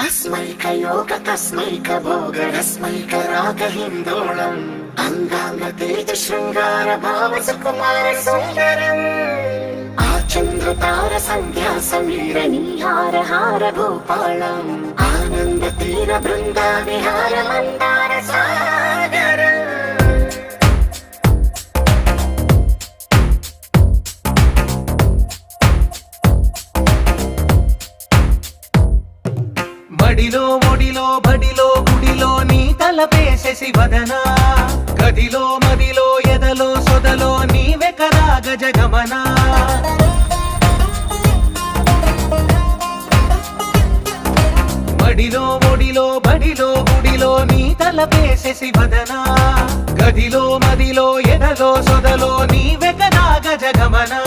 अस्मैकयोग तस्मैक भोग रस्मैक राग हिन्दोळम् अंगांग तेज शृंगार भाव सुकुमार सुंदरम् आचंद्र तार संध्या समीर नीहार हार भूपालम् आनंद तीर बृंदा विहार मंदार सागर మడిలో ఒడిలో బడిలో గుడిలో నీ తలపేసేసి వదనా గదిలో మదిలో ఎదలో సొదలో నీవే కదా గజగమనా మడిలో ఒడిలో బడిలో గుడిలో నీ తలపేసేసి వదనా గదిలో మదిలో ఎదలో సొదలో నీవే కదా గజగమనా